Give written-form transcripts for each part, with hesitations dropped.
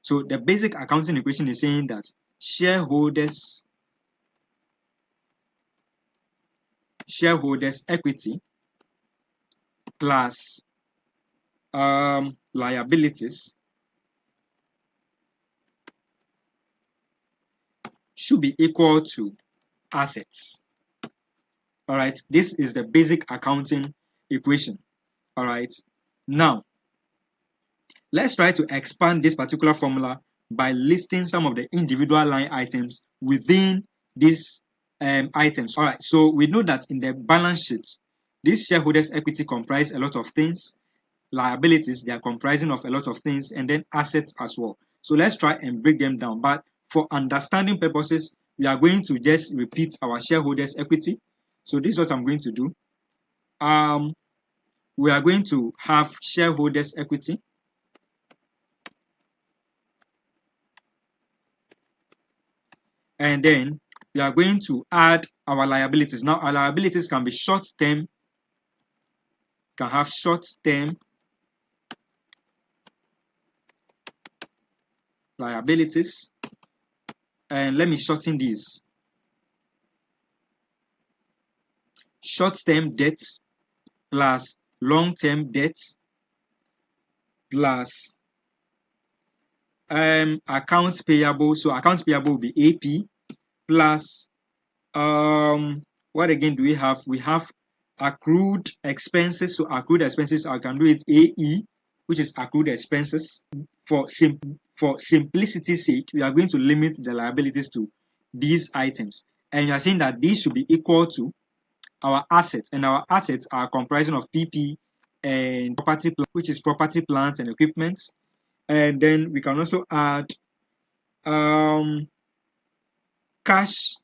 So the basic accounting equation is saying that shareholders equity plus liabilities should be equal to assets. All right, this is the basic accounting equation. All right, now let's try to expand this particular formula by listing some of the individual line items within these items. All right, so we know that in the balance sheet, this shareholders equity comprise a lot of things. Liabilities, they are comprising of a lot of things, and then assets as well. So let's try and break them down. But for understanding purposes, we are going to just repeat our shareholders equity. So this is what I'm going to do. We are going to have shareholders equity. And then we are going to add our liabilities. Now, our liabilities can be short-term, can have short-term liabilities. And let me shorten these. Short-term debt plus long-term debt plus accounts payable. So accounts payable will be AP plus what again do we have? We have accrued expenses. So accrued expenses, I can do it AE, which is accrued expenses. For simplicity's sake, we are going to limit the liabilities to these items, and you are saying that these should be equal to our assets, and our assets are comprising of PP and property, which is property, plant, and equipment. And then we can also add cash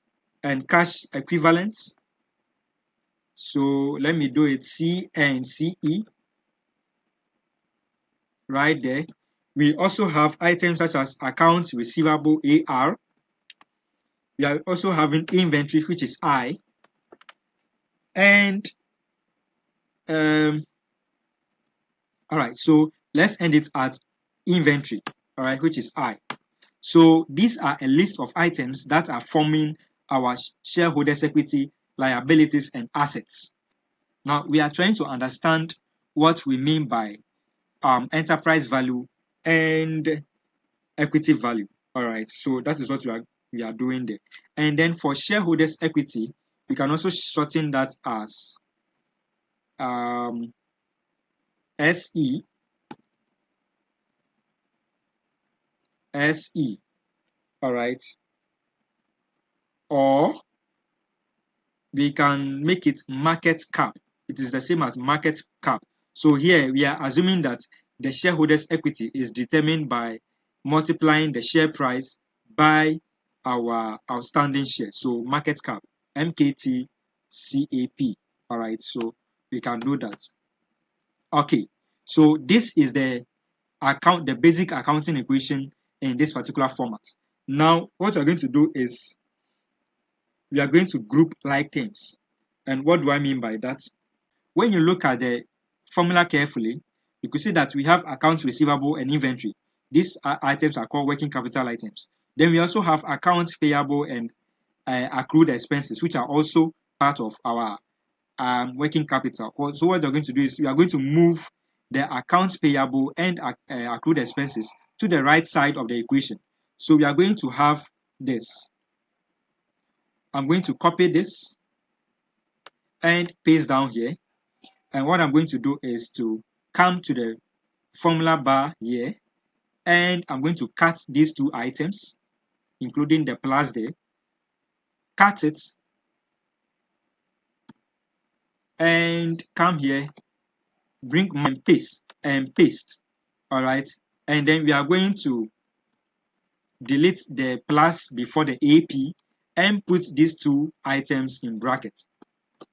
and cash equivalents. So let me do it C and CE right there. We also have items such as accounts receivable AR. We are also having inventory, which is I. And all right, so let's end it at inventory, all right, which is I. So these are a list of items that are forming our shareholders equity, liabilities, and assets. Now we are trying to understand what we mean by enterprise value and equity value. All right, so that is what we are doing there. And then for shareholders equity, we can also shorten that as SE. All right, or we can make it market cap. It is the same as market cap. So here we are assuming that the shareholders equity is determined by multiplying the share price by our outstanding shares. So market cap, MKT CAP. All right, so we can do that. Okay, so this is the basic accounting equation in this particular format. Now, what we're going to do is we are going to group like terms. And what do I mean by that? When you look at the formula carefully, you could see that we have accounts receivable and inventory. These items are called working capital items. Then we also have accounts payable and accrued expenses, which are also part of our working capital. So what we're going to do is we are going to move the accounts payable and accrued expenses to the right side of the equation. So we are going to have this. I'm going to copy this and paste down here. And what I'm going to do is to come to the formula bar here, and I'm going to cut these two items, including the plus there, cut it, and come here, bring my paste and paste. All right, and then we are going to delete the plus before the AP and put these two items in bracket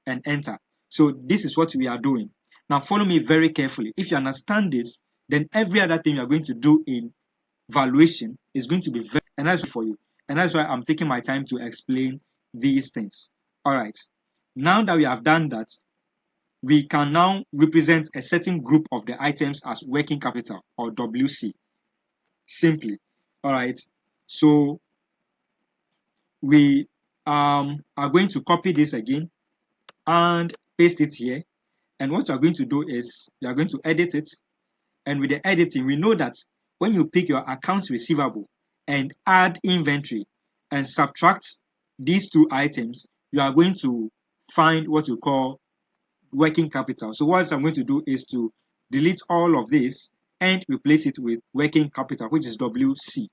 and enter. So this is what we are doing. Now follow me very carefully. If you understand this, then every other thing you are going to do in valuation is going to be very, and that's for you. And that's why I'm taking my time to explain these things. All right. Now that we have done that, we can now represent a certain group of the items as working capital or WC. Simply, All right. So we are going to copy this again and paste it here. And what you are going to do is you are going to edit it. And with the editing, we know that when you pick your accounts receivable and add inventory and subtract these two items, you are going to find what you call working capital. So what I'm going to do is to delete all of this and replace it with working capital, which is WC.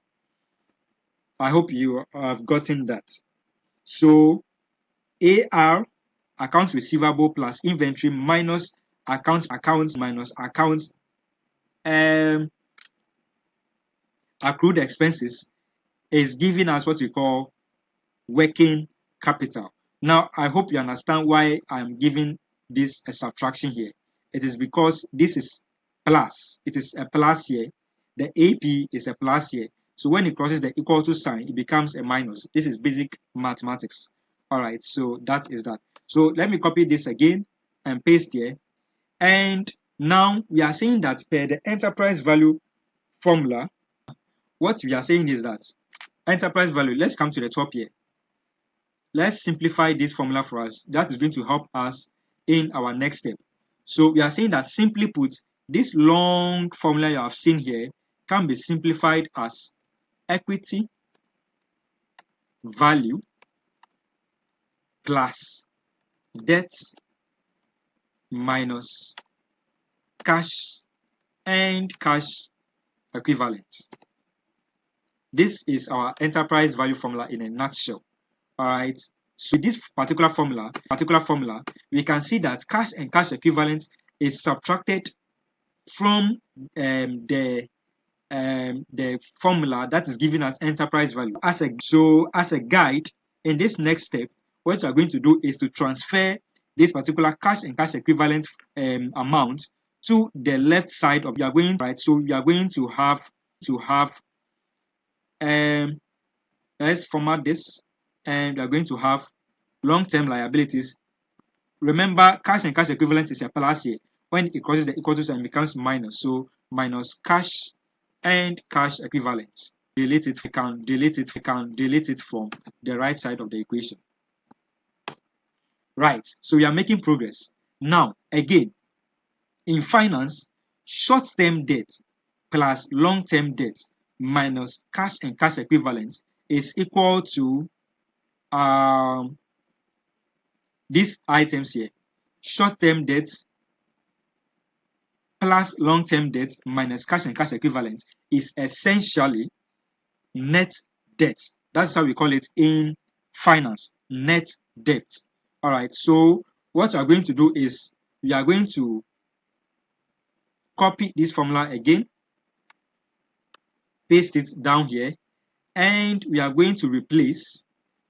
I hope you have gotten that. So AR, accounts receivable plus inventory minus accounts minus accounts accrued expenses is giving us what we call working capital. Now, I hope you understand why I'm giving this a subtraction here. It is because this is plus. It is a plus here. The AP is a plus here. So when it crosses the equal to sign, it becomes a minus. This is basic mathematics. All right, so that is that. So let me copy this again and paste here. And now we are saying that per the enterprise value formula, what we are saying is that enterprise value, let's come to the top here. Let's simplify this formula for us. That is going to help us in our next step. So we are saying that, simply put, this long formula you have seen here can be simplified as equity value plus debt minus cash and cash equivalent. This is our enterprise value formula in a nutshell. All right. So with this particular formula, we can see that cash and cash equivalent is subtracted from the formula that is giving us enterprise value. As a guide, in this next step, what we are going to do is to transfer this particular cash and cash equivalent amount to the left side of, you are going, right. So you are going to have let's format this, and we are going to have long-term liabilities. Remember, cash and cash equivalent is a plus here. When it crosses the equal to sign, it becomes minus. So minus cash and cash equivalent. Delete it. We can delete it from the right side of the equation. Right. So we are making progress. Now, again, in finance, short-term debt plus long-term debt minus cash and cash equivalent is equal to these items here. Short-term debt plus long-term debt minus cash and cash equivalent is essentially net debt. That's how we call it in finance, net debt. All right, so what we are going to do is we are going to copy this formula again, paste it down here, and we are going to replace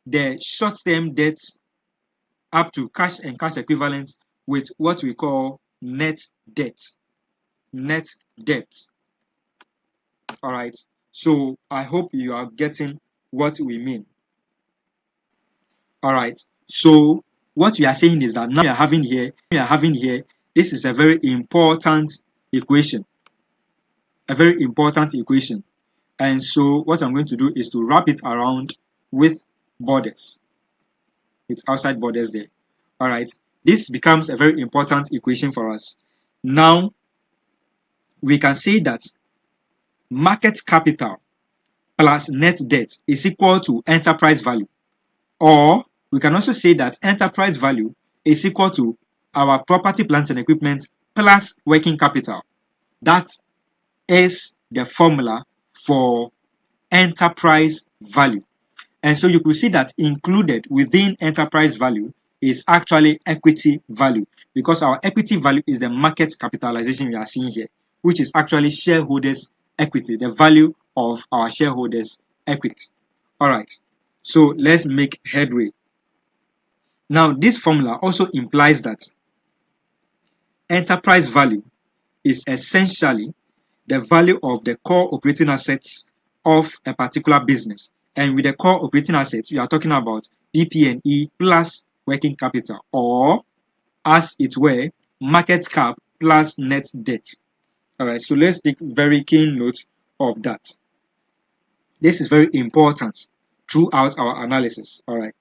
the short-term debt up to cash and cash equivalent with what we call net debt. Net debt. All right, so I hope you are getting what we mean. All right, so what we are saying is that now we are having here, this is a very important equation, and so what I'm going to do is to wrap it around with borders, with outside borders there. All right, this becomes a very important equation for us. Now we can say that market capital plus net debt is equal to enterprise value, or we can also say that enterprise value is equal to our property, plant and equipment plus working capital. That is the formula for enterprise value. And so you could see that included within enterprise value is actually equity value, because our equity value is the market capitalization we are seeing here, which is actually shareholders' equity, the value of our shareholders' equity. All right, so let's make headway. Now, this formula also implies that enterprise value is essentially the value of the core operating assets of a particular business. And with the core operating assets, we are talking about PP&E plus working capital, or as it were, market cap plus net debt. All right, so let's take very keen note of that. This is very important throughout our analysis. All right.